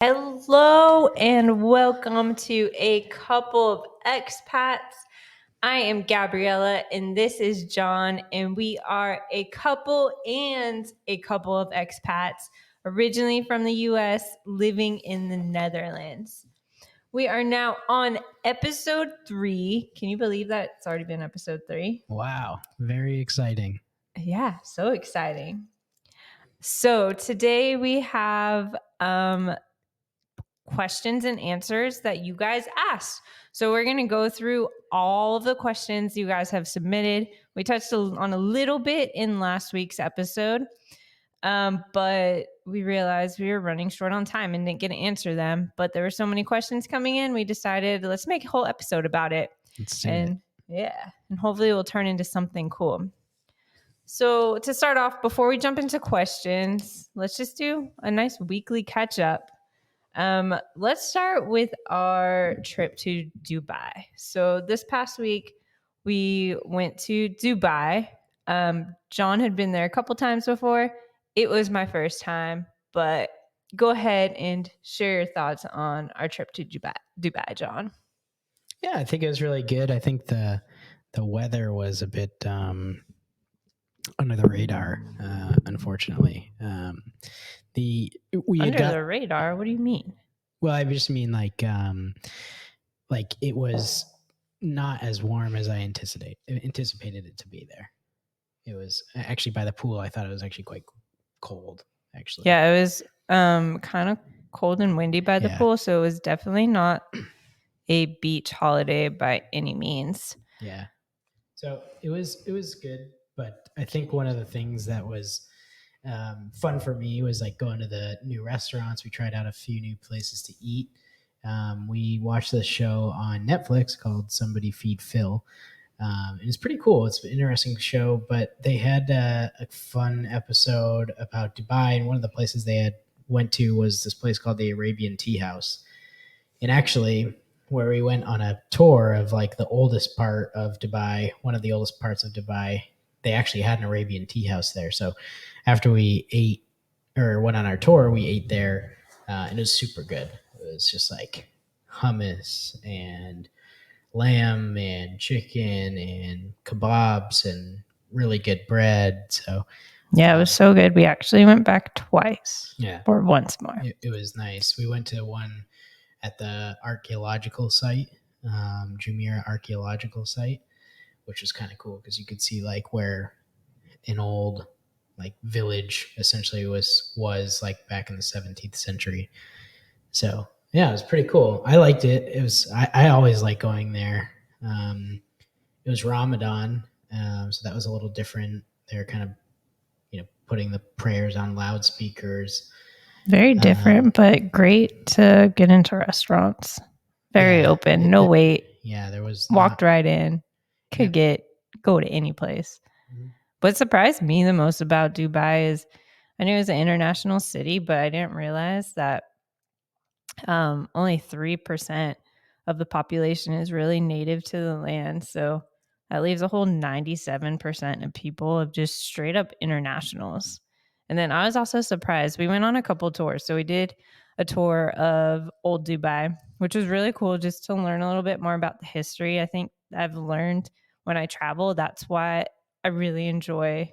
Hello and welcome to a couple of expats. I am Gabriella and this is John, and we are a couple of expats originally from the US living in the Netherlands. We are now on episode 3. Can you believe that it's already been episode 3? Wow, very exciting. Yeah, so exciting. So today we have questions and answers that you guys asked. So we're going to go through all of the questions you guys have submitted. We touched on a little bit in last week's episode, but we realized we were running short on time and didn't get to answer them. But there were so many questions coming in, we decided let's make a whole episode about it. Let's do it. Yeah, and hopefully it will turn into something cool. So to start off, before we jump into questions, let's just do a nice weekly catch up. Let's start with our trip to Dubai. So this past week, we went to Dubai. John had been there a couple times before. It was my first time, but go ahead and share your thoughts on our trip to Dubai, John. Yeah, I think it was really good. I think the weather was a bit under the radar, unfortunately. The radar. What do you mean? Well, I just mean like it was not as warm as I anticipated it to be there. It was actually by the pool. I thought it was actually quite cold. Actually, Yeah, it was kind of cold and windy by the pool, so it was definitely not a beach holiday by any means. Yeah. So it was good, but I think one of the things that was fun for me was like going to the new restaurants. We tried out a few new places to eat. We watched this show on Netflix called Somebody Feed Phil. And it's pretty cool. It's an interesting show, but they had a fun episode about Dubai, and one of the places they had went to was this place called the Arabian Tea House. And actually, where we went on a tour of like the oldest part of Dubai, one of the oldest parts of Dubai, they actually had an Arabian tea house there. So after we ate or went on our tour, we ate there, and it was super good. It was just like hummus and lamb and chicken and kebabs and really good bread. So yeah, it was so good. We actually went back twice. Yeah. Or once more. It was nice. We went to one at the archaeological site, Jumeirah archaeological site, which was kind of cool because you could see like where an old like village essentially was like back in the 17th century. So yeah, it was pretty cool. I liked it. It was I always like going there. It was Ramadan, so that was a little different. They're kind of putting the prayers on loudspeakers. Very different, but great to get into restaurants. Very open, no wait. Yeah, there was walked right in. Could go to any place. Mm-hmm. What surprised me the most about Dubai is I knew it was an international city, but I didn't realize that only 3% of the population is really native to the land. So that leaves a whole 97% of people of just straight up internationals. And then I was also surprised. We went on a couple tours. So we did a tour of Old Dubai, which was really cool just to learn a little bit more about the history. I think I've learned when I travel, that's why I really enjoy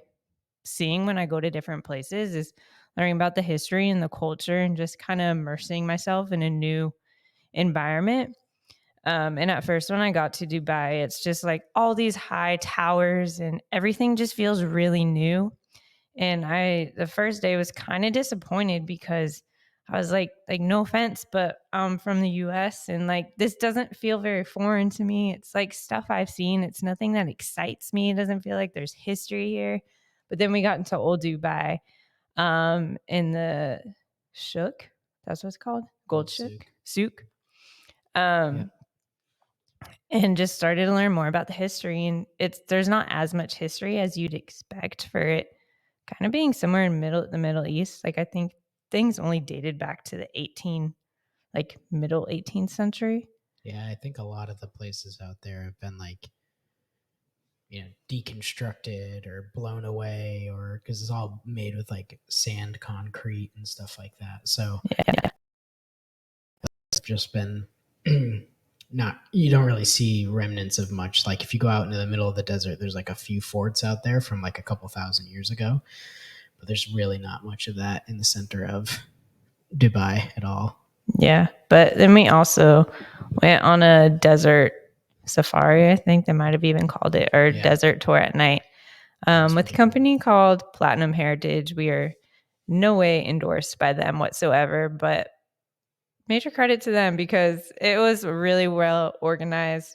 seeing when I go to different places is learning about the history and the culture and just kind of immersing myself in a new environment. And at first, when I got to Dubai, it's just like all these high towers and everything just feels really new. And the first day was kind of disappointed because I was like, no offense, but I'm from the US and like, this doesn't feel very foreign to me. It's like stuff I've seen. It's nothing that excites me. It doesn't feel like there's history here. But then we got into Old Dubai, in the Souk. That's what it's called. Gold Souk. And just started to learn more about the history. And there's not as much history as you'd expect for it kind of being somewhere in the Middle East. Like I think things only dated back to the middle 18th century. Yeah, I think a lot of the places out there have been like deconstructed or blown away, or because it's all made with like sand concrete and stuff like that. So yeah just been not, you don't really see remnants of much. Like if you go out into the middle of the desert, there's like a few forts out there from like a couple thousand years ago, but there's really not much of that in the center of Dubai at all. Yeah. But then we also went on a desert safari, I think they might have even called it, or desert tour at night with a company called Platinum Heritage. We are no way endorsed by them whatsoever, but major credit to them because it was a really well organized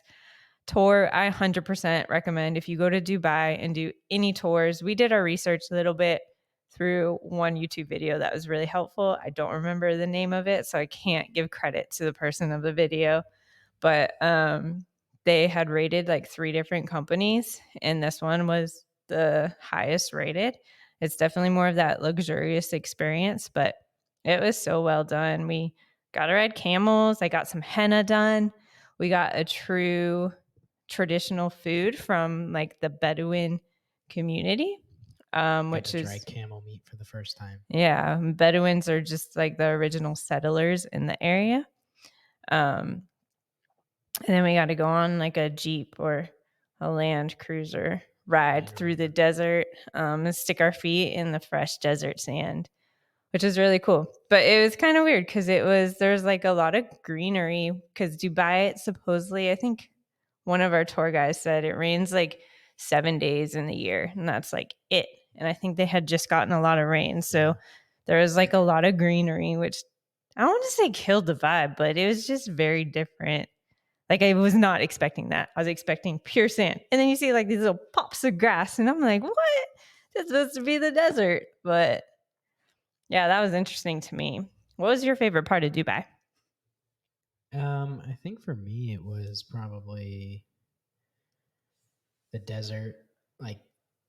tour. I 100% recommend if you go to Dubai and do any tours. We did our research a little bit through one YouTube video that was really helpful. I don't remember the name of it, so I can't give credit to the person of the video, but they had rated like 3 different companies, and this one was the highest rated. It's definitely more of that luxurious experience, but it was so well done. We got to ride camels. I got some henna done. We got a true traditional food from like the Bedouin community, which is tried camel meat for the first time. Yeah, Bedouins are just like the original settlers in the area. And then we got to go on like a Jeep or a Land Cruiser ride through the desert and stick our feet in the fresh desert sand, which is really cool. But it was kind of weird because there's like a lot of greenery because Dubai, supposedly, I think one of our tour guys said it rains like 7 days in the year, and that's like it. And I think they had just gotten a lot of rain. So there was like a lot of greenery, which I don't want to say killed the vibe, but it was just very different. Like I was not expecting that. I was expecting pure sand. And then you see like these little pops of grass, and I'm like, what? It's supposed to be the desert. But yeah, that was interesting to me. What was your favorite part of Dubai? I think for me it was probably the desert, like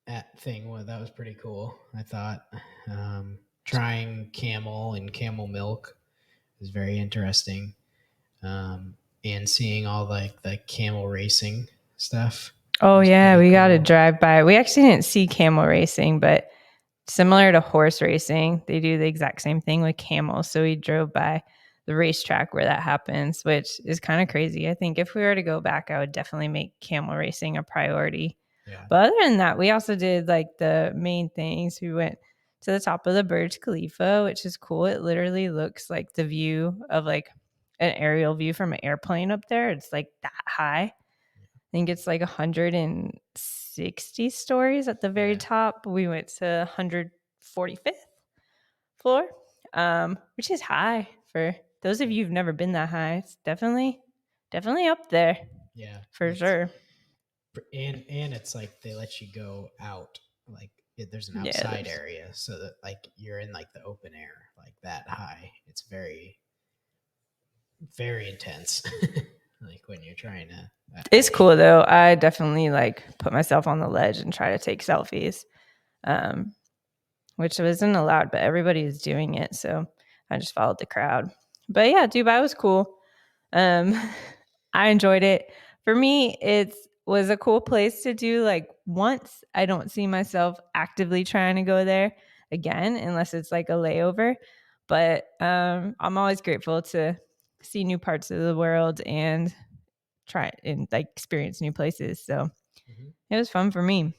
that thing. Well, that was pretty cool. I thought trying camel and camel milk was very interesting, and seeing all like the camel racing stuff. Oh yeah, we got to drive by. We actually didn't see camel racing, but similar to horse racing, they do the exact same thing with camels. So we drove by the racetrack where that happens, which is kind of crazy. I think if we were to go back, I would definitely make camel racing a priority. Yeah. But other than that, we also did like the main things. We went to the top of the Burj Khalifa, which is cool. It literally looks like the view of like an aerial view from an airplane up there. It's like that high. I think it's like 160 stories at the very top. We went to 145th floor, which is high for those of you who've never been that high. It's definitely up there. Yeah, for sure. And it's like they let you go out, like there's an outside area, so that like you're in like the open air, like that high. It's very, very intense. Like when you're trying to. It's cool though. I definitely like put myself on the ledge and try to take selfies, which wasn't allowed, but everybody is doing it, so I just followed the crowd. But yeah, Dubai was cool. I enjoyed it. For me, it was a cool place to do like once. I don't see myself actively trying to go there again unless it's like a layover. But I'm always grateful to see new parts of the world and try and like experience new places. So it was fun for me.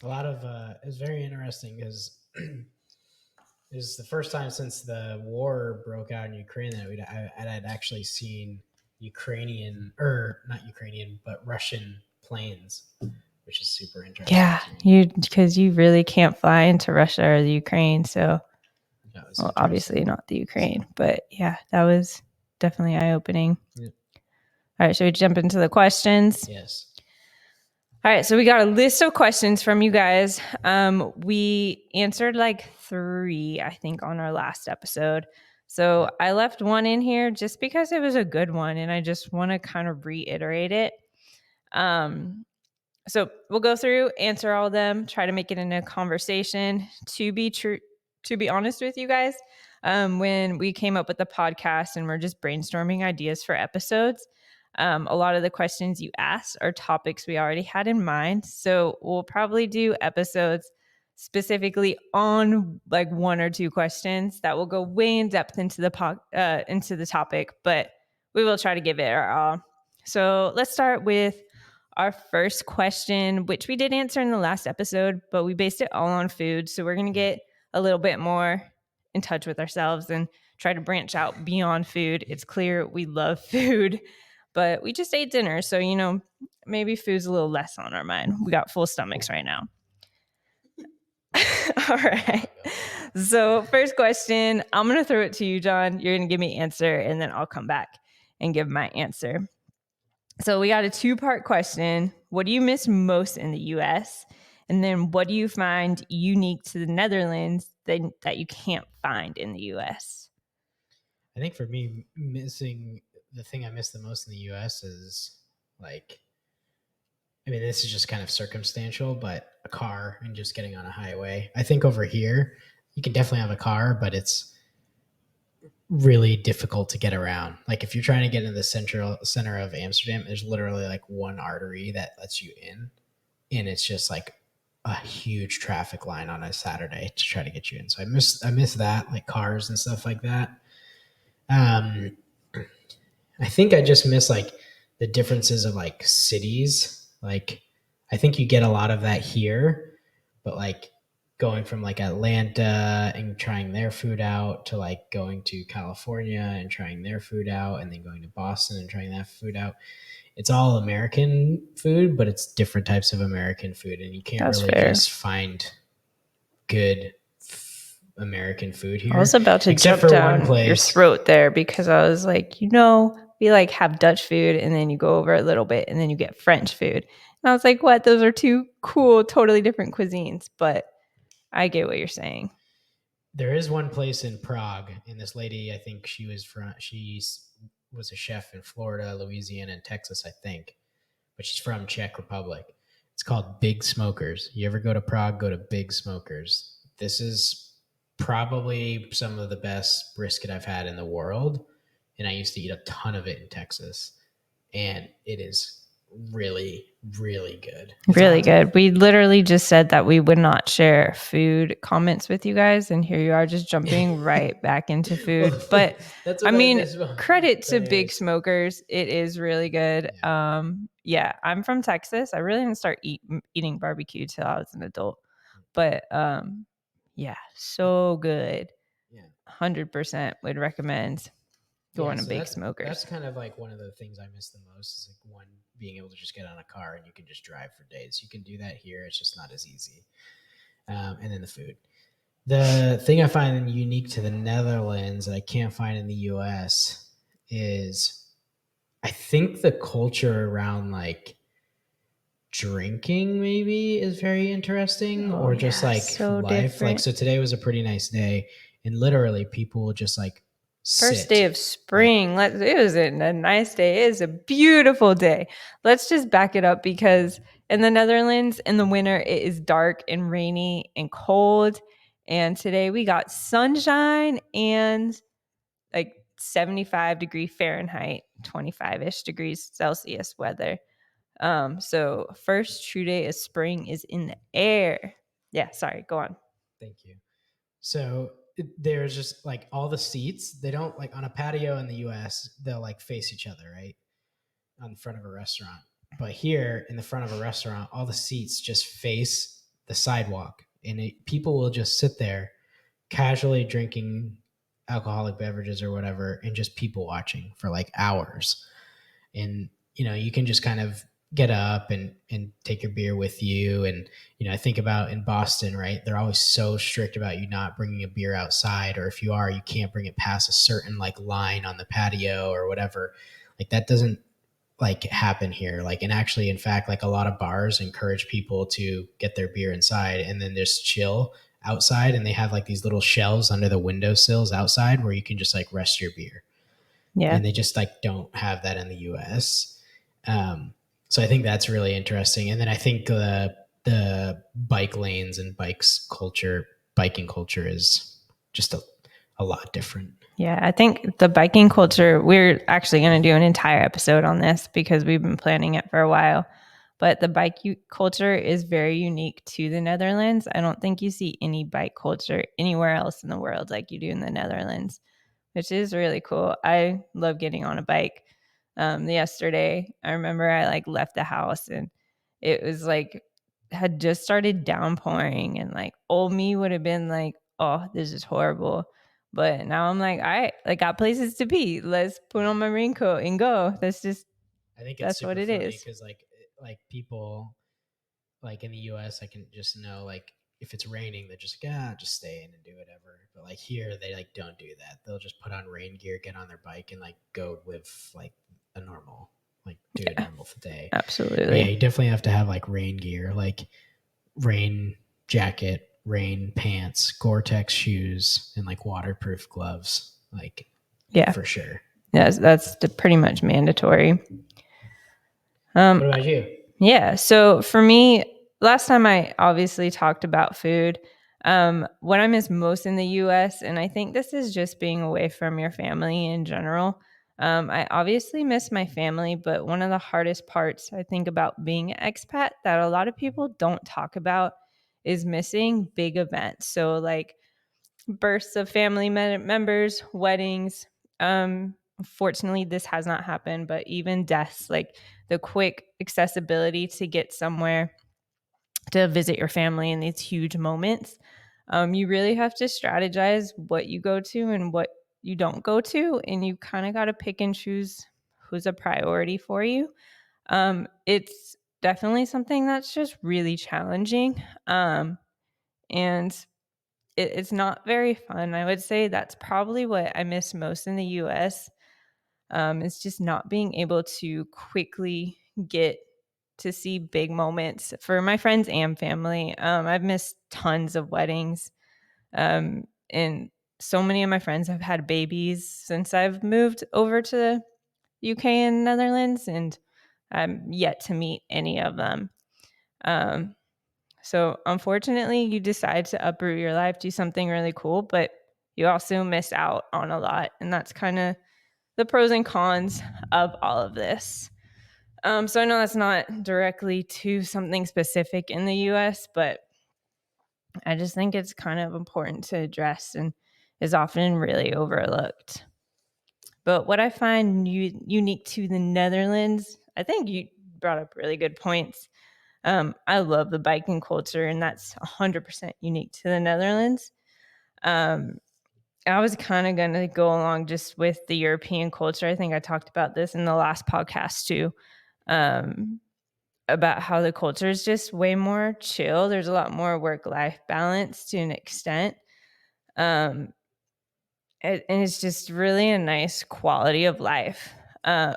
A lot of it was very interesting because it was the first time since the war broke out in Ukraine that I had actually seen Ukrainian, or not Ukrainian, but Russian planes, which is super interesting. Yeah, because you really can't fly into Russia or the Ukraine, so well, obviously not the Ukraine, but yeah, that was definitely eye-opening. Yeah. All right, should we jump into the questions? Yes. All right, so we got a list of questions from you guys. We answered like 3, I think, on our last episode. So I left one in here just because it was a good one, and I just want to kind of reiterate it. So we'll go through, answer all of them, try to make it in a conversation. To be honest with you guys, when we came up with the podcast and we're just brainstorming ideas for episodes, a lot of the questions you asked are topics we already had in mind. So we'll probably do episodes specifically on like 1 or 2 questions that will go way in depth into the topic, but we will try to give it our all. So let's start with our first question, which we did answer in the last episode, but we based it all on food. So we're going to get a little bit more in touch with ourselves and try to branch out beyond food. It's clear we love food, but we just ate dinner. So, maybe food's a little less on our mind. We got full stomachs right now. All right. So first question, I'm going to throw it to you, John. You're going to give me an answer, and then I'll come back and give my answer. So we got a 2-part question. What do you miss most in the U.S.? And then what do you find unique to the Netherlands that you can't find in the U.S.? I think for me, the thing I miss the most in the U.S. is this is just kind of circumstantial, but a car and just getting on a highway. I think over here, you can definitely have a car, but it's really difficult to get around. Like if you're trying to get into the center of Amsterdam, there's literally like one artery that lets you in, and it's just like a huge traffic line on a Saturday to try to get you in. So I miss that, like cars and stuff like that. I think I just miss like the differences of like cities. Like I think you get a lot of that here, but like going from like Atlanta and trying their food out to like going to California and trying their food out, and then going to Boston and trying that food out. It's all American food, but it's different types of American food, and you can't just find good American food here. I was about to jump down your throat there because I was like, we like have Dutch food, and then you go over a little bit and then you get French food. And I was like, what? Those are 2 cool, totally different cuisines. But I get what you're saying. There is one place in Prague, and this lady, I think she was a chef in Florida, Louisiana, and Texas, I think. But she's from Czech Republic. It's called Big Smokers. You ever go to Prague, go to Big Smokers. This is probably some of the best brisket I've had in the world. And I used to eat a ton of it in Texas. And it is really, really good. Really good. We literally just said that we would not share food comments with you guys, and here you are just jumping right back into food. But credit to Big Smokers. It is really good. Yeah, I'm from Texas. I really didn't start eating barbecue till I was an adult. But yeah, so good. 100% would recommend going to Big Smokers. That's kind of like one of the things I miss the most is like one, being able to just get on a car and you can just drive for days. You can do that here. It's just not as easy. And then the food. The thing I find unique to the Netherlands that I can't find in the US is I think the culture around like drinking maybe is very interesting, or just like so life. Different. Like, so today was a pretty nice day, and literally people will just like first day of spring. It was a nice day. It is a beautiful day. Let's just back it up, because in the Netherlands in the winter, it is dark and rainy and cold. And today we got sunshine and like 75-degree Fahrenheit, 25-ish degrees Celsius weather. So first true day of spring is in the air. Yeah, sorry, go on. Thank you. So there's just like all the seats, they don't like on a patio in the US, they'll like face each other, right? On the front of a restaurant. But here in the front of a restaurant, all the seats just face the sidewalk, and people will just sit there casually drinking alcoholic beverages or whatever, and just people watching for like hours. And, you can just kind of get up and take your beer with you. And, I think about in Boston, right? They're always so strict about you not bringing a beer outside, or if you are, you can't bring it past a certain like line on the patio or whatever. Like that doesn't like happen here. Like, and actually, in fact, like a lot of bars encourage people to get their beer inside and then just chill outside. And they have like these little shelves under the windowsills outside where you can just like rest your beer. Yeah. And they just like don't have that in the US. So I think that's really interesting. And then I think the bike lanes and biking culture is just a lot different. Yeah, I think the biking culture, we're actually going to do an entire episode on this because we've been planning it for a while. but the bike culture is very unique to the Netherlands. I don't think you see any bike culture anywhere else in the world like you do in the Netherlands, which is really cool. I love getting on a bike. Yesterday, I remember I like left the house and it was like had just started downpouring, and like old me would have been like, "Oh, this is horrible." But now I'm like, "All right, I got places to be. Let's put on my raincoat and go." I think it's That's what super it funny is. because like people like in the US, I can just know like if it's raining, they're just like, just stay in and do whatever. But like here, they like don't do that. They'll just put on rain gear, get on their bike, and like go live like a normal, like do a Yeah, normal day. But yeah, absolutely. you definitely have to have like rain gear, like rain jacket, rain pants, Gore-Tex shoes, and like waterproof gloves, like Yeah, for sure. yes, that's pretty much mandatory. What about you? Yeah. So for me, last time I obviously talked about food. What I miss most in the US, and I think this is just being away from your family in general. I obviously miss my family, but one of the hardest parts I think about being an expat that a lot of people don't talk about is missing big events. So, like births of family members, weddings. Unfortunately, this has not happened, but even deaths, like the quick accessibility to get somewhere to visit your family in these huge moments. You really have to strategize what you go to and what you don't go to, and you kind of got to pick and choose who's a priority for you. It's definitely something that's just really challenging. And it's not very fun. I would say that's probably what I miss most in the US. Is just not being able to quickly get to see big moments for my friends and family. I've missed tons of weddings. And so many of my friends have had babies since I've moved over to the UK and Netherlands, and I'm yet to meet any of them. Um, so unfortunately, you decide to uproot your life, do something really cool, but you also miss out on a lot. And that's kind of the pros and cons of all of this. So I know that's not directly to something specific in the US, but I just think it's kind of important to address and is often really overlooked. But what I find unique to the Netherlands, I think you brought up really good points. I love the biking culture, and that's 100% unique to the Netherlands. Um, I was kind of going to go along just with the European culture. I think I talked about this in the last podcast too, um, about how the culture is just way more chill. There's a lot more work life balance to an extent. Um, and it's just really a nice quality of life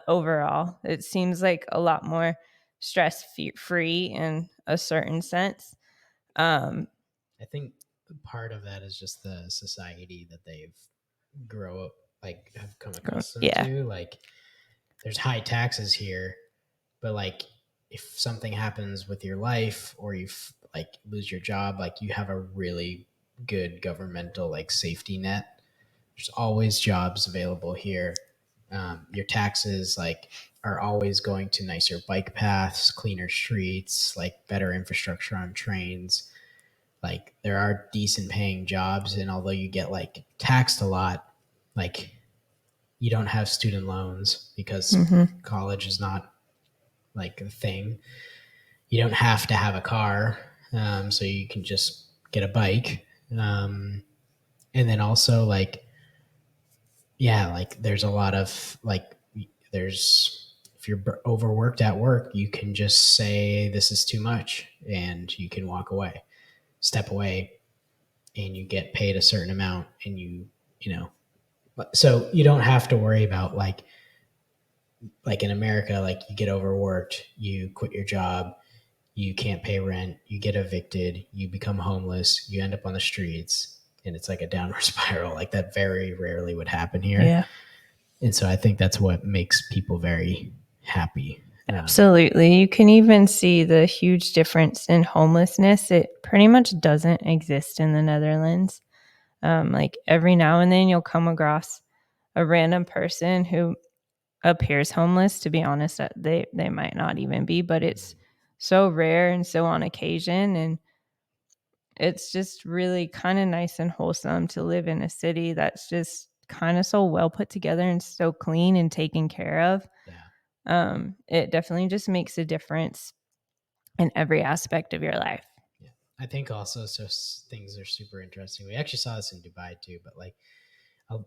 overall. It seems like a lot more stress free in a certain sense. Um, I think part of that is just the society that they've grow up like have come accustomed yeah. to. Like there's high taxes here, but like if something happens with your life or you like lose your job, like you have a really good governmental like safety net. There's always jobs available here. Your taxes like are always going to nicer bike paths, cleaner streets, like better infrastructure on trains. Like there are decent paying jobs, and although you get like taxed a lot, like you don't have student loans because Mm-hmm. college is not like a thing. You don't have to have a car, so you can just get a bike. And then also like, yeah, like there's a lot of like, there's if you're overworked at work, you can just say this is too much, and you can walk away, step away, and you get paid a certain amount, and you know, so you don't have to worry about like in America, like you get overworked, you quit your job, you can't pay rent, you get evicted, you become homeless, you end up on the streets, and it's like a downward spiral. Like that very rarely would happen here. Yeah. And so I think that's what makes people very happy. Absolutely. You can even see the huge difference in homelessness. It pretty much doesn't exist in the Netherlands. Like every now and then you'll come across a random person who appears homeless. To be honest, they might not even be, but it's so rare and so on occasion. And it's just really kind of nice and wholesome to live in a city that's just kind of so well put together and so clean and taken care of. It definitely just makes a difference in every aspect of your life. Yeah. I think also things are super interesting. We actually saw this in Dubai too, but like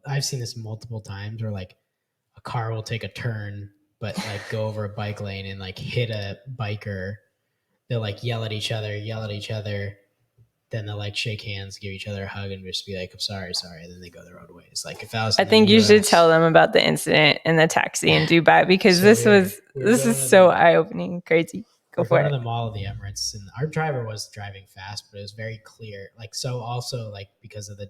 I've seen this multiple times where like a car will take a turn but like go over a bike lane and like hit a biker. They'll like yell at each other, then they'll like shake hands, give each other a hug, and just be like, "I'm sorry," and then they go their own ways. Like if I was, I think you should tell them about the incident in the taxi in Dubai, because this is so eye opening, crazy. Go for it. We're going to the Mall of the Emirates, and our driver was driving fast, but it was very clear. Like so, also like because of the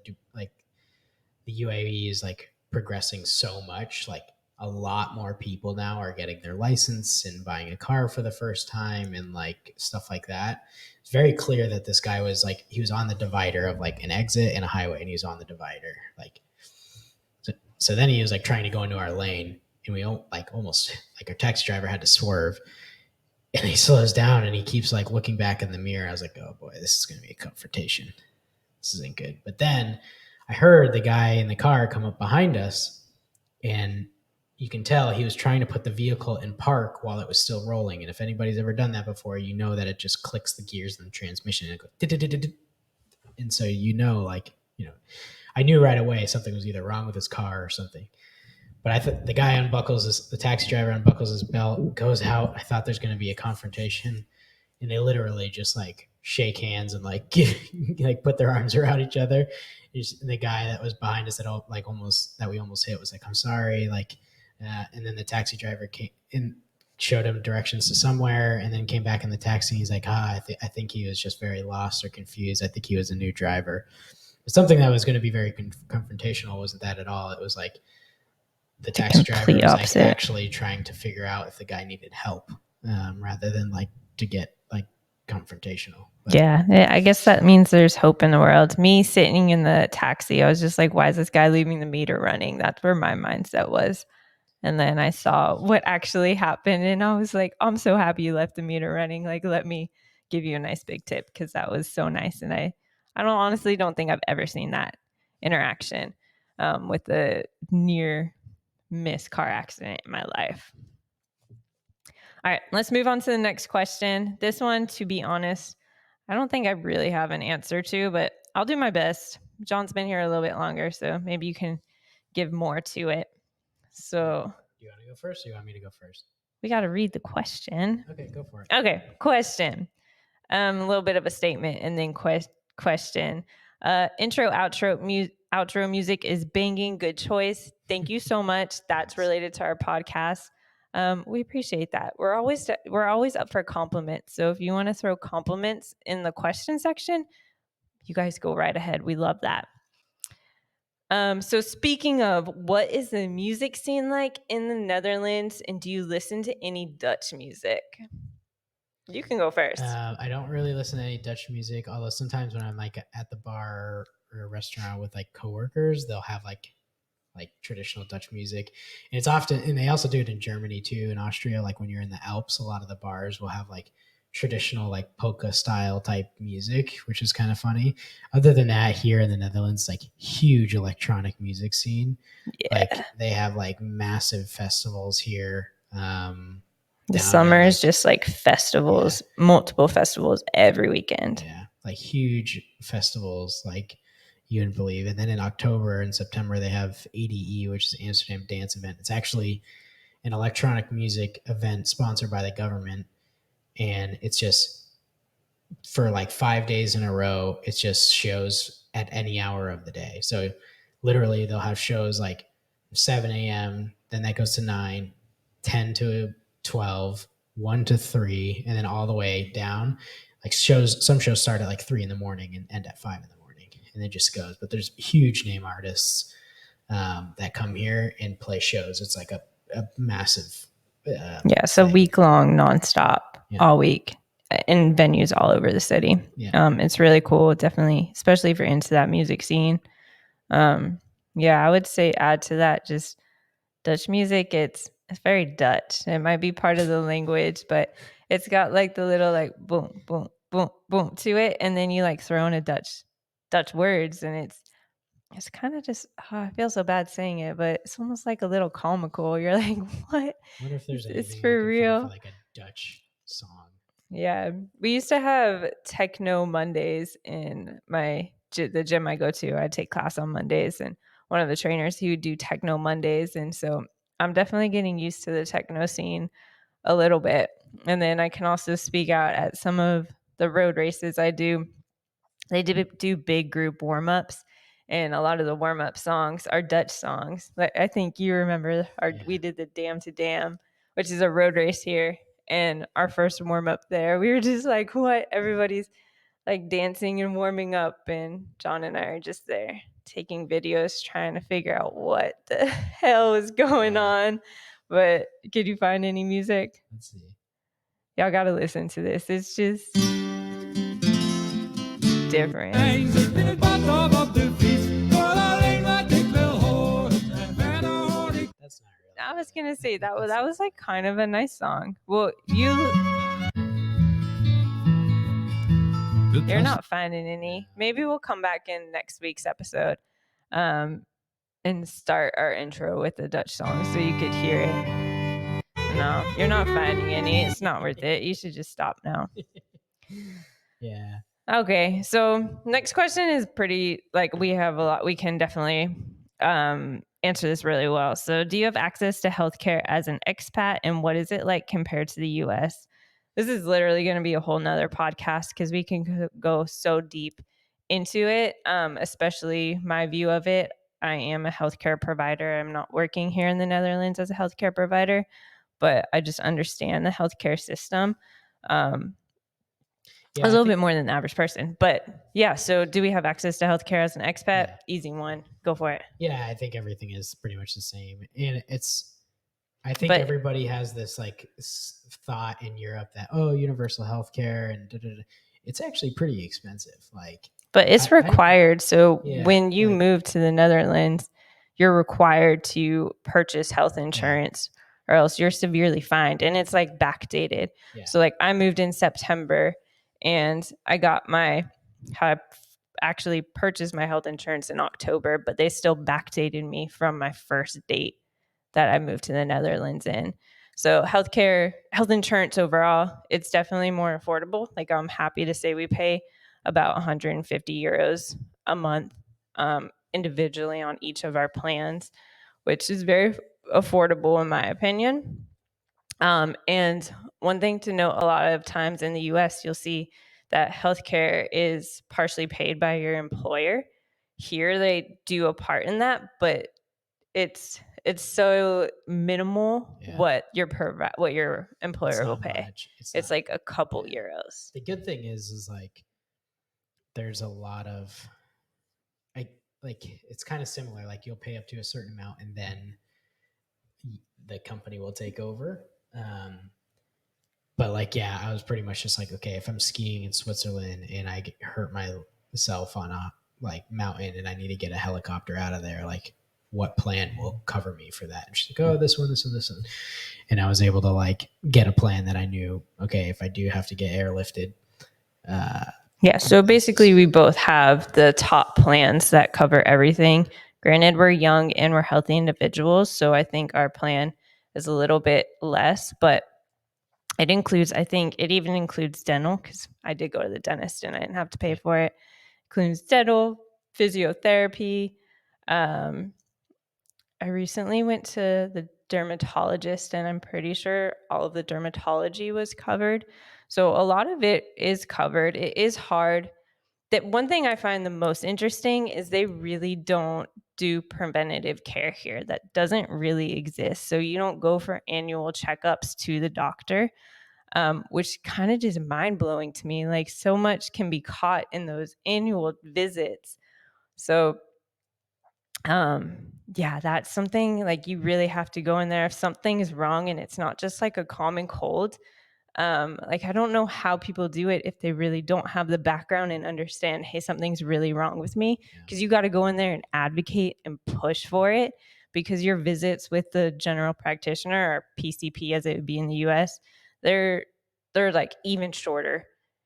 UAE is like progressing so much, like a lot more people now are getting their license and buying a car for the first time and like stuff like that. It's very clear that this guy was like, he was on the divider of like an exit and a highway, and he was on the divider. Like, so then he was like trying to go into our lane, and we like almost like our taxi driver had to swerve, and he slows down and he keeps like looking back in the mirror. I was like, oh boy, this is going to be a confrontation. This isn't good. But then I heard the guy in the car come up behind us, and you can tell he was trying to put the vehicle in park while it was still rolling. And if anybody's ever done that before, you know that it just clicks the gears in the transmission and it goes, and so like, I knew right away something was either wrong with his car or something. But the guy the taxi driver unbuckles his belt, goes out. I thought there's going to be a confrontation, and they literally just like shake hands and like like put their arms around each other. And the guy that was behind us that we almost hit was like, "I'm sorry," like, and then the taxi driver came and showed him directions to somewhere, and then came back in the taxi. And he's like, I think he was just very lost or confused. I think he was a new driver. But something that was going to be very confrontational wasn't that at all. It was like the taxi driver was like actually trying to figure out if the guy needed help, rather than like to get like confrontational. But yeah, I guess that means there's hope in the world. Me sitting in the taxi, I was just like, why is this guy leaving the meter running? That's where my mindset was. And then I saw what actually happened, and I was like, I'm so happy you left the meter running. Like, let me give you a nice big tip, because that was so nice. And I honestly don't think I've ever seen that interaction with a near miss car accident in my life. All right, let's move on to the next question. This one, to be honest, I don't think I really have an answer to, but I'll do my best. John's been here a little bit longer, so maybe you can give more to it. So, do you want to go first, or you want me to go first? We got to read the question. Okay, go for it. Okay, question. A little bit of a statement and then question. Intro, outro music is banging. Good choice. Thank you so much. That's related to our podcast. We appreciate that. We're always up for compliments. So if you want to throw compliments in the question section, you guys go right ahead. We love that. So speaking of, what is the music scene like in the Netherlands, and do you listen to any Dutch music? You can go first. I don't really listen to any Dutch music, although sometimes when I'm like at the bar or a restaurant with like coworkers, they'll have like traditional Dutch music. And it's often, and they also do it in Germany too, in Austria. Like when you're in the Alps, a lot of the bars will have like traditional like polka style type music, which is kind of funny. Other than that, here in the Netherlands, like huge electronic music scene. Yeah. Like they have like massive festivals here. The summer is just like festivals, multiple festivals every weekend. Yeah, like huge festivals, like you wouldn't believe. And then in October and September, they have ADE, which is Amsterdam Dance Event. It's actually an electronic music event sponsored by the government. And it's just for like 5 days in a row, it's just shows at any hour of the day. So literally they'll have shows like 7 a.m., then that goes to 9, 10 to 12, 1 to 3, and then all the way down. Like some shows start at like 3 in the morning and end at 5 in the morning, and it just goes. But there's huge name artists that come here and play shows. It's like a massive it's a week long nonstop, all week, in venues all over the city. It's really cool, definitely, especially if you're into that music scene. I would say add to that just Dutch music. It's It's very Dutch. It might be part of the language, but it's got like the little like boom, boom, boom, boom to it, and then you like throw in a Dutch words, and it's kind of just I feel so bad saying it, but it's almost like a little comical. You're like, what? I wonder if there's It's anything I for can find for real. like a Dutch song. Yeah, we used to have techno Mondays in the gym I go to. I take class on Mondays, and one of the trainers he would do techno Mondays, and so I'm definitely getting used to the techno scene a little bit. And then I can also speak out at some of the road races I do. They do big group warm ups, and a lot of the warm up songs are Dutch songs. Like I think you remember we did the Dam to Dam, which is a road race here. And our first warm up there, we were just like, what? Everybody's like dancing and warming up, and John and I are just there taking videos, trying to figure out what the hell is going on. But could you find any music? Let's see. Y'all got to listen to this. It's just different. That's not really. I was gonna say that was like kind of a nice song. Well, you're not finding any. Maybe we'll come back in next week's episode, and start our intro with the Dutch song so you could hear it. No, you're not finding any. It's not worth it. You should just stop now. Yeah. Okay, so next question is pretty like we have a lot. We can definitely answer this really well. So, do you have access to healthcare as an expat, and what is it like compared to the U.S.? This is literally going to be a whole nother podcast because we can go so deep into it, especially my view of it. I am a healthcare provider. I'm not working here in the Netherlands as a healthcare provider, but I just understand the healthcare system. A little bit more than the average person. But yeah, so do we have access to healthcare as an expat? Yeah. Easy one. Go for it. Yeah, I think everything is pretty much the same. And I think everybody has this like thought in Europe that, oh, universal healthcare and it's actually pretty expensive. Like, but it's required. So when you move to the Netherlands, you're required to purchase health insurance or else you're severely fined. And it's like backdated. So like I moved in September and I actually purchased my health insurance in October, but they still backdated me from my first date that I moved to the Netherlands in. So health insurance overall, it's definitely more affordable. Like I'm happy to say we pay about 150 euros a month individually on each of our plans, which is very affordable in my opinion. And one thing to note, a lot of times in the US, you'll see that healthcare is partially paid by your employer. Here, they do a part in that, but it's so minimal what your employer will pay. It's like a couple euros. The good thing is like there's a lot of it's kind of similar. Like you'll pay up to a certain amount and then the company will take over. But like, yeah, I was pretty much just like, okay, if I'm skiing in Switzerland and I hurt myself on a like mountain and I need to get a helicopter out of there, like what plan will cover me for that? And she's like, oh, this one. And I was able to like get a plan that I knew, okay, if I do have to get airlifted. Yeah. So basically we both have the top plans that cover everything. Granted, we're young and we're healthy individuals. So I think our plan is a little bit less, but it even includes dental because I did go to the dentist and I didn't have to pay for it. Includes dental, physiotherapy. I recently went to the dermatologist and I'm pretty sure all of the dermatology was covered. So a lot of it is covered. It is hard. That one thing I find the most interesting is they really don't do preventative care here. That doesn't really exist. So you don't go for annual checkups to the doctor, which kind of just mind blowing to me. Like so much can be caught in those annual visits. So yeah, that's something like you really have to go in there if something is wrong and it's not just like a common cold. Like I don't know how people do it if they really don't have the background and understand, hey, something's really wrong with me, because you got to go in there and advocate and push for it because your visits with the general practitioner, or PCP as it would be in the US, they're like even shorter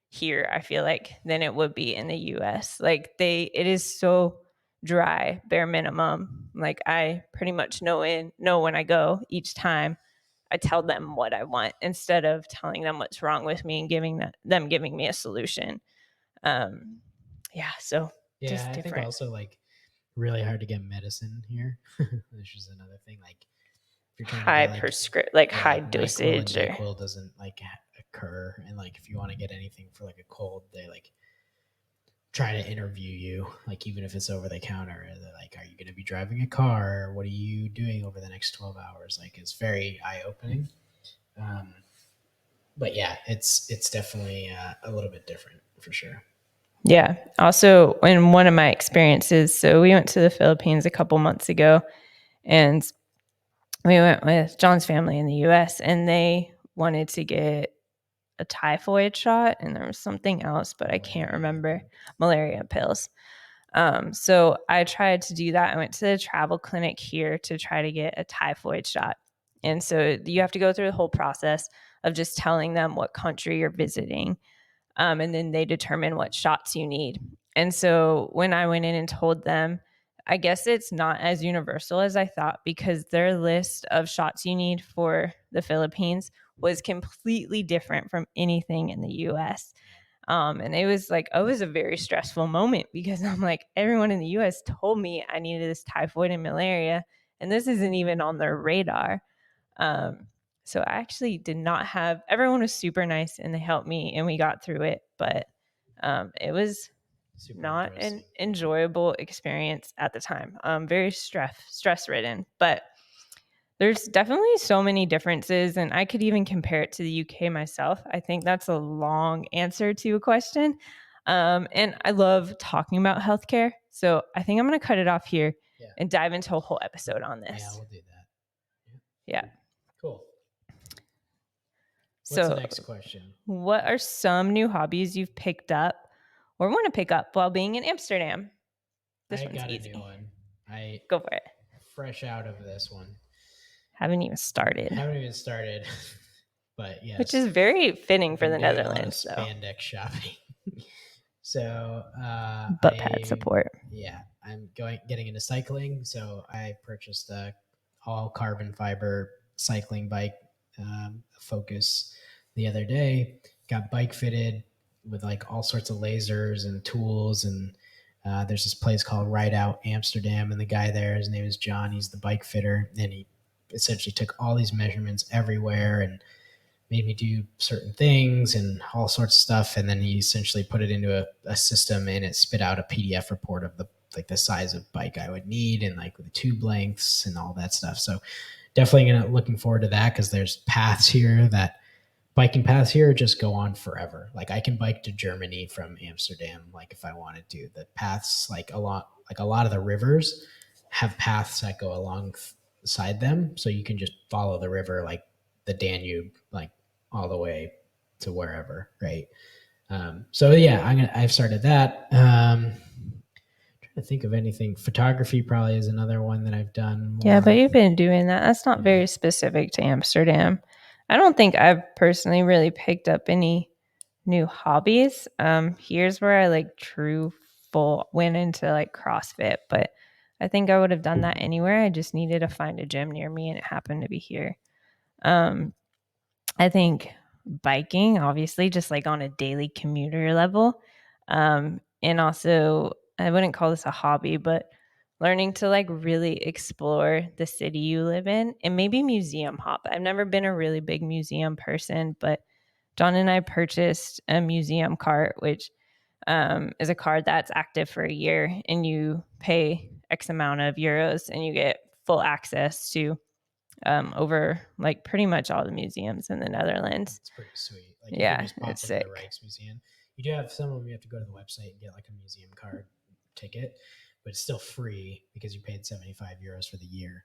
here, I feel like, than it would be in the US. Like it is so dry, bare minimum. Like I pretty much know when I go each time. I tell them what I want instead of telling them what's wrong with me and them giving me a solution. Um, yeah, so Yeah, just I think different. also like really hard to get medicine here, which is another thing. Like if you're trying to High get like prescript, like yeah, high like NyQuil and dosage, or Dayquil doesn't like occur, and like if you want to get anything for like a cold, they like try to interview you, like even if it's over the counter. They're like, "Are you going to be driving a car? What are you doing over the next 12 hours?" Like it's very eye opening. Um, but yeah, it's definitely a little bit different for sure. yeah. Also, in one of my experiences, so we went to the Philippines a couple months ago, and we went with John's family in the US, and they wanted to get a typhoid shot, and there was something else, but I can't remember. Malaria pills. So I tried to do that. I went to the travel clinic here to try to get a typhoid shot. And so you have to go through the whole process of just telling them what country you're visiting. And then they determine what shots you need. And so when I went in and told them, I guess it's not as universal as I thought, because their list of shots you need for the Philippines was completely different from anything in the US. And it was like, it was a very stressful moment, because I'm like, everyone in the US told me I needed this typhoid and malaria, and this isn't even on their radar. Um, so I actually did not have, everyone was super nice and they helped me and we got through it, but it was Super not an interesting. enjoyable experience at the time. Very stress ridden, but there's definitely so many differences, and I could even compare it to the UK myself. I think that's a long answer to a question. And I love talking about healthcare. So I think I'm going to cut it off here Yeah. and dive into a whole episode on Yeah, this. we'll do that. Yeah. Cool. What's the So, next question? what are some new hobbies you've picked up or want to pick up while being in Amsterdam? This I one's got a easy. new one. I Go for it. fresh out of this one. Haven't even started, Haven't even started, but which yes, is very fitting for been the doing a lot of Netherlands, though. spandex shopping. So Butt pad support. I'm getting into cycling. So I purchased a all carbon fiber cycling bike, Focus, the other day. Got bike fitted with like all sorts of lasers and tools, and there's this place called Ride Out Amsterdam, and the guy there, his name is John. He's the bike fitter, and he essentially took all these measurements everywhere and made me do certain things and all sorts of stuff. And then he essentially put it into a system, and it spit out a PDF report of the size of bike I would need, and like the tube lengths and all that stuff. So definitely looking forward to that, because there's paths here that biking paths here just go on forever. Like I can bike to Germany from Amsterdam, like if I wanted to. The paths, like a lot of the rivers have paths that go alongside them, so you can just follow the river, like the Danube, like all the way to wherever, right? So yeah, I've started that. Trying to think of anything. Photography probably is another one that I've done more. Yeah, but you've been doing that. That's not very specific to Amsterdam. I don't think I've personally really picked up any new hobbies. Here's where I like went into like CrossFit, but I think I would have done that anywhere. I just needed to find a gym near me, and it happened to be here. Um, I think biking, obviously, just like on a daily commuter level. And also, I wouldn't call this a hobby, but learning to like really explore the city you live in, and maybe museum hop. I've never been a really big museum person, but John and I purchased a museum card, which is a card that's active for a year, and you pay X amount of euros and you get full access to over like pretty much all the museums in the Netherlands. It's pretty sweet. Like you can Yeah, just pop it's into the sick. Rijksmuseum. You do have some of them, you have to go to the website and get like a museum card ticket, but it's still free because you paid 75 euros for the year.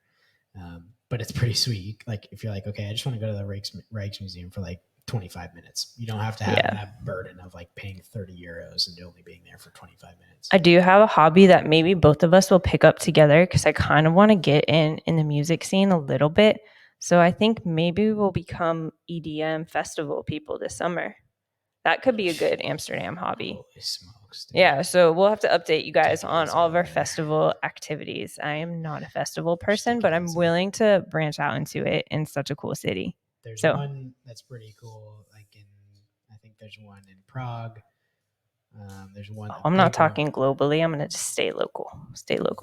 But it's pretty sweet. Like if you're like, okay, I just want to go to the Rijksmuseum for like 25 minutes. You don't have to have that burden of like paying 30 euros and only being there for 25 minutes. I do have a hobby that maybe both of us will pick up together because I kind of want to get in the music scene a little bit. So I think maybe we'll become EDM festival people this summer. That could be a good Amsterdam hobby. Holy smokes. Dude. Yeah, so we'll have to update you guys on all of our festival activities. I am not a festival person, but I'm willing to branch out into it in such a cool city. There's one that's pretty cool. Like I think there's one in Prague. There's one. I'm not talking globally. I'm going to just stay local.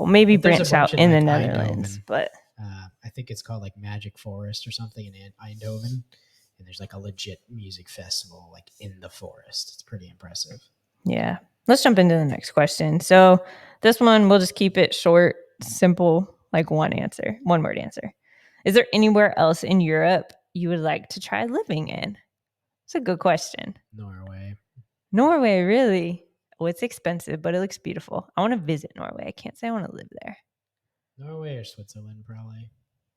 Maybe branch out in the Netherlands, but I think it's called like Magic Forest or something in Eindhoven. And there's like a legit music festival like in the forest. It's pretty impressive. Yeah. Let's jump into the next question. So this one, we'll just keep it short, simple, like one word answer. Is there anywhere else in Europe you would like to try living in? It's a good question. Norway, really? Oh, it's expensive, but it looks beautiful. I want to visit Norway. I can't say I want to live there. Norway or Switzerland, probably.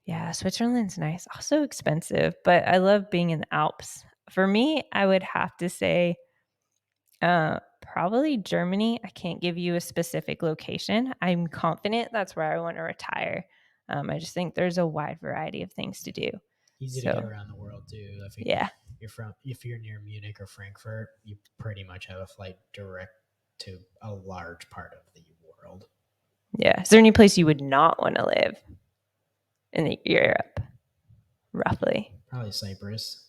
Yeah, Switzerland's nice. Also expensive, but I love being in the Alps. For me, I would have to say probably Germany. I can't give you a specific location. I'm confident that's where I want to retire. I just think there's a wide variety of things to do. Easy to get around the world too. If you're near Munich or Frankfurt, you pretty much have a flight direct to a large part of the world. Yeah. Is there any place you would not want to live in Europe? Roughly. Probably Cyprus.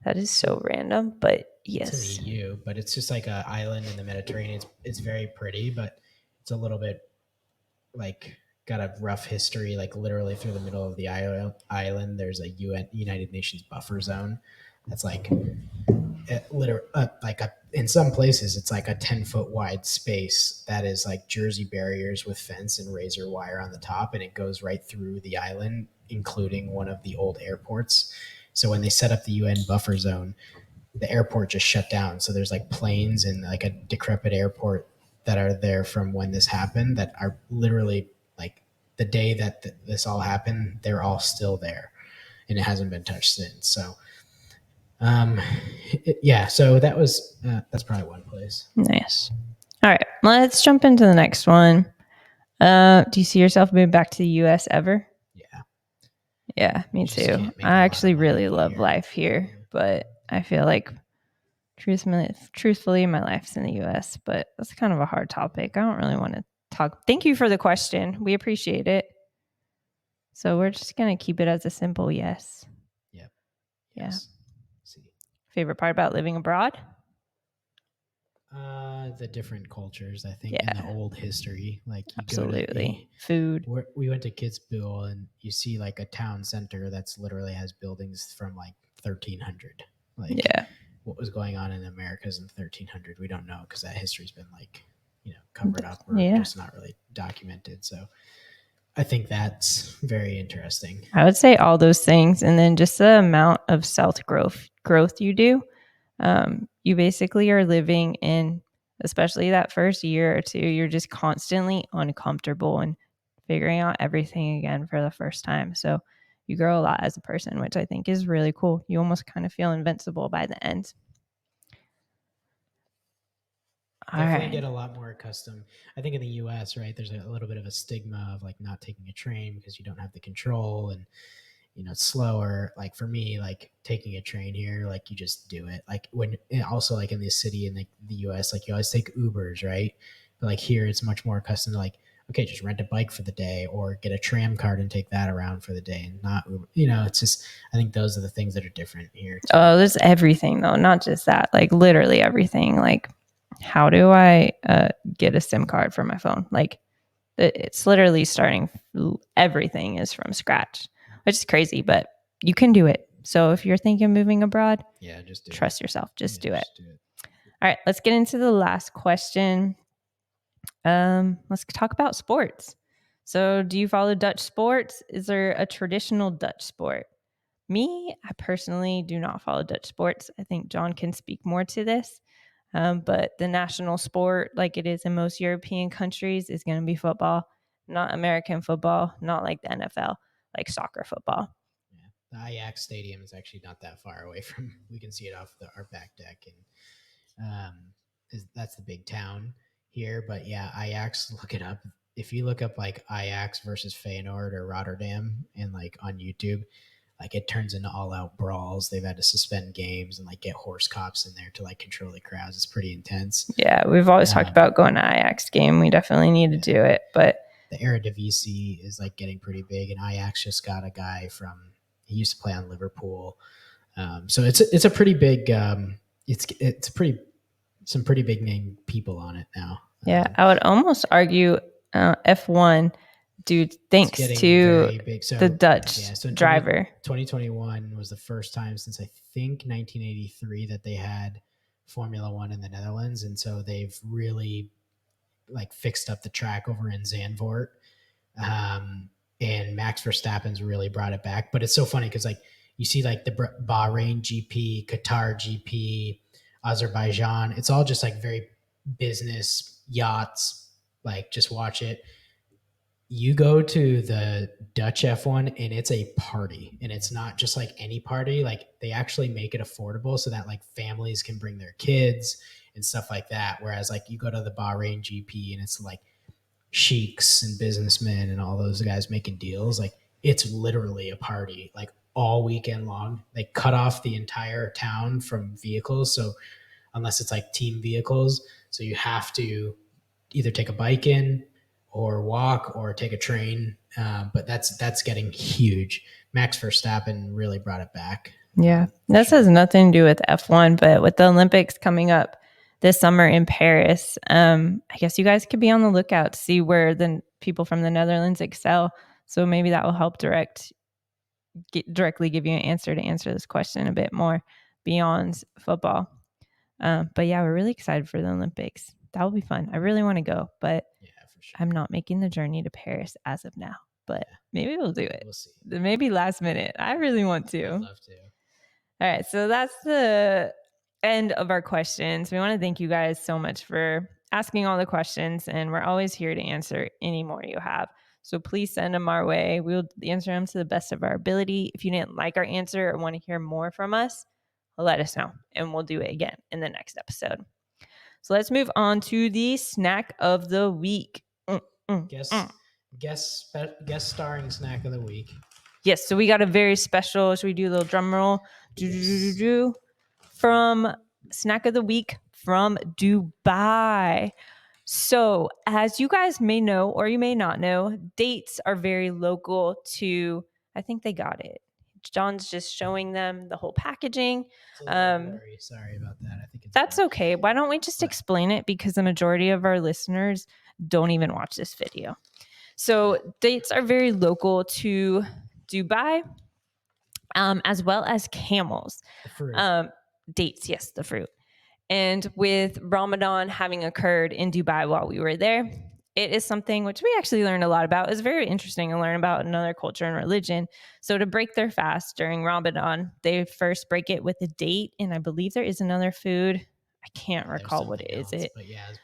That is so random, but yes. It's in the EU, but it's just like an island in the Mediterranean. It's very pretty, but it's a little bit like got a rough history. Like literally through the middle of the island, there's a United Nations buffer zone. That's like in some places it's like a 10-foot wide space that is like Jersey barriers with fence and razor wire on the top, and it goes right through the island, including one of the old airports. So when they set up the UN buffer zone, the airport just shut down. So there's like planes and like a decrepit airport that are there from when this happened that are literally like the day that this all happened, they're all still there and it hasn't been touched since. So so that's probably one place. Nice. All right, let's jump into the next one. Do you see yourself moving back to the US ever? Yeah, me too. I actually really love life here, but I feel like truthfully my life's in the US, but that's kind of a hard topic. I don't really want to talk. Thank you for the question. We appreciate it. So we're just going to keep it as a simple yes. Yep. Yes. Yeah. Favorite part about living abroad? The different cultures, I think, and the old history. Like you absolutely food. We went to Kitzbühel, and you see like a town center that's literally has buildings from like 1300. Like what was going on in the Americas in 1300, we don't know because that history's been like covered up or just not really documented. So I think that's very interesting. I would say all those things, and then just the amount of self growth you do. You basically are living in, especially that first year or two, you're just constantly uncomfortable and figuring out everything again for the first time. So you grow a lot as a person, which I think is really cool. You almost kind of feel invincible by the end. Definitely get a lot more accustomed. I think in the US, right, there's a little bit of a stigma of like not taking a train because you don't have the control and it's slower. Like for me, like taking a train here, like you just do it. Like when also like in this city in like the US, like you always take Ubers, right? But like here it's much more accustomed to like, okay, just rent a bike for the day or get a tram card and take that around for the day and not Uber. It's just, I think those are the things that are different here too. Oh, there's everything though, not just that, like literally everything. Like how do I get a SIM card for my phone? Like it's literally starting, everything is from scratch, which is crazy, but you can do it. So if you're thinking of moving abroad, just trust yourself. Just do it. All right, let's get into the last question. Let's talk about sports. So do you follow Dutch sports? Is there a traditional Dutch sport? Me, I personally do not follow Dutch sports. I think John can speak more to this. But the national sport, like it is in most European countries, is going to be football, not American football, not like the NFL, like soccer football. The Ajax Stadium is actually not that far away from. We can see it off our back deck, and that's the big town here. But yeah, Ajax. Look it up. If you look up like Ajax versus Feyenoord or Rotterdam, and like on YouTube, like it turns into all out brawls. They've had to suspend games and like get horse cops in there to like control the crowds. It's pretty intense. Yeah, we've always talked about going to Ajax game. We definitely need to do it, but the Eredivisie is like getting pretty big, and Ajax just got a guy from. He used to play on Liverpool, so it's a pretty big. It's pretty some pretty big name people on it now. Yeah, I would almost argue F1 due thanks to the Dutch driver. 2021 was the first time since I think 1983 that they had Formula One in the Netherlands, and so they've really like fixed up the track over in Zandvoort. And Max Verstappen's really brought it back. But it's so funny because like you see like the Bahrain GP, Qatar GP, Azerbaijan. It's all just like very business yachts. Like just watch it. You go to the Dutch F1 and it's a party, and it's not just like any party. Like they actually make it affordable so that like families can bring their kids and stuff like that. Whereas like you go to the Bahrain GP and it's like sheiks and businessmen and all those guys making deals. Like it's literally a party like all weekend long. They cut off the entire town from vehicles. So unless it's like team vehicles, so you have to either take a bike in or walk or take a train. But that's getting huge. Max Verstappen really brought it back. Yeah, this has nothing to do with F1, but with the Olympics coming up this summer in Paris, I guess you guys could be on the lookout to see where the people from the Netherlands excel. So maybe that will help directly give you an answer to answer this question a bit more beyond football. But yeah, we're really excited for the Olympics. That will be fun. I really want to go, but Yeah, for sure. I'm not making the journey to Paris as of now. But maybe we'll do it. We'll see. Maybe last minute. I really want to. I'd love to. All right, so that's the end of our questions. We want to thank you guys so much for asking all the questions, and we're always here to answer any more you have. So please send them our way. We'll answer them to the best of our ability. If you didn't like our answer or want to hear more from us, let us know, and we'll do it again in the next episode. So let's move on to the snack of the week. Guest starring snack of the week. Yes, so we got a very special. Should we do a little drum roll? Yes. From snack of the week from Dubai. So, as you guys may know or you may not know, dates are very local to. I think they got it. John's just showing them the whole packaging. Very sorry about that. I think that's okay. Why don't we just explain it, because the majority of our listeners don't even watch this video. So dates are very local to Dubai, as well as camels. The fruit. Dates, yes, the fruit. And with Ramadan having occurred in Dubai while we were there, it is something which we actually learned a lot about. It's very interesting to learn about another culture and religion. So to break their fast during Ramadan, they first break it with a date, and I believe there is another food. I can't recall what it is. But yeah, it's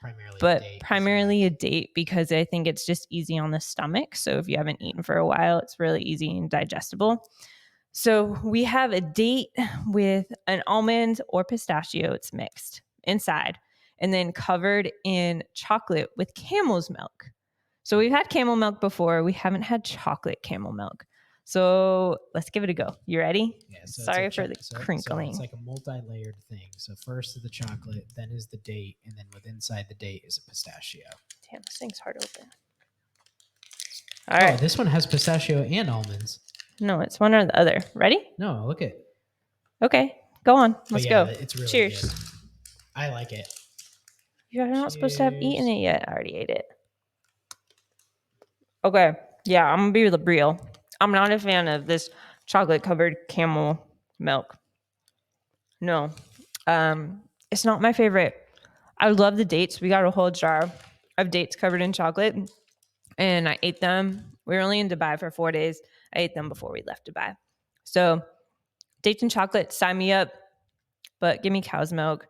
primarily a date because I think it's just easy on the stomach. So if you haven't eaten for a while, it's really easy and digestible. So we have a date with an almond or pistachio. It's mixed inside and then covered in chocolate with camel's milk. So we've had camel milk before. We haven't had chocolate camel milk. So let's give it a go. You ready? Yeah, so sorry for the crinkling. So it's like a multi-layered thing. So first is the chocolate, then is the date, and then inside the date is a pistachio. Damn, this thing's hard to open. All right. This one has pistachio and almonds. No, it's one or the other. Ready? No, look it. Okay, go on. Let's go. It's really Cheers. Good. I like it. You're not supposed to have eaten it yet. I already ate it. Okay. Yeah, I'm going to be real. I'm not a fan of this chocolate-covered camel milk. No. It's not my favorite. I love the dates. We got a whole jar of dates covered in chocolate, and I ate them. We were only in Dubai for 4 days. I ate them before we left Dubai. So dates and chocolate, sign me up, but give me cow's milk.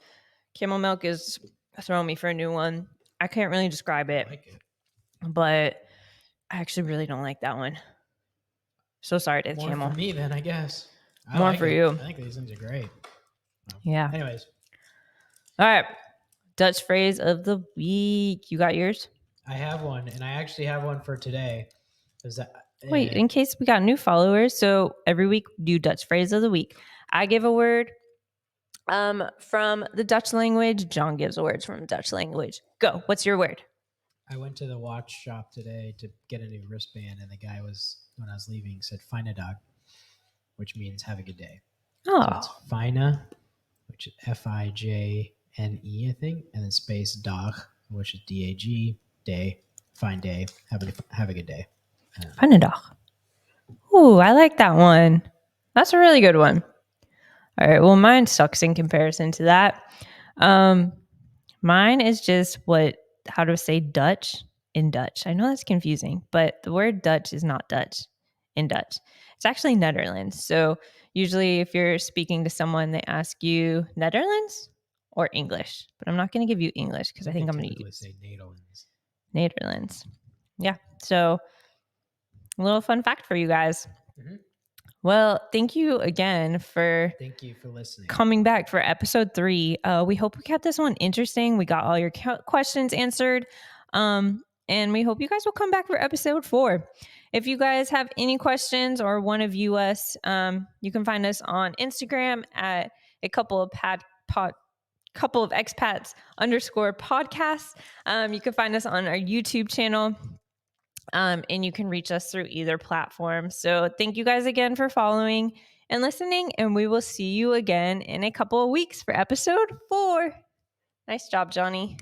Camel milk is throwing me for a new one. I can't really describe it, but I actually really don't like that one. So sorry to the camel. For me then, I guess. More for you. I think these things are great. Yeah. Anyways. All right. Dutch phrase of the week. You got yours? I have one, and I actually have one for today. Wait, in case we got new followers. So every week we do Dutch phrase of the week. I give a word from the Dutch language. John gives a word from the Dutch language. Go. What's your word? I went to the watch shop today to get a new wristband, and the guy when I was leaving, said "Fine dog," which means "have a good day." Oh, So it's "Fine," which is Fijne, I think, and then space "Dag," which is DAG, day, fine day, have a good day. fine dog. Ooh, I like that one. That's a really good one. All right. Well, mine sucks in comparison to that. Mine is just how to say Dutch in Dutch. I know that's confusing, but the word Dutch is not Dutch in Dutch. It's actually Netherlands. So usually if you're speaking to someone, they ask you Netherlands or English, but I'm not going to give you English because I think I'm going to say Netherlands. Netherlands. Yeah. So a little fun fact for you guys. Mm-hmm. Well, thank you again for listening. Coming back for episode 3. We hope we kept this one interesting. We got all your questions answered. And we hope you guys will come back for episode 4. If you guys have any questions or want to view us, you can find us on Instagram at a couple of expats _podcasts. You can find us on our YouTube channel. And you can reach us through either platform. So thank you guys again for following and listening. And we will see you again in a couple of weeks for episode 4. Nice job, Johnny.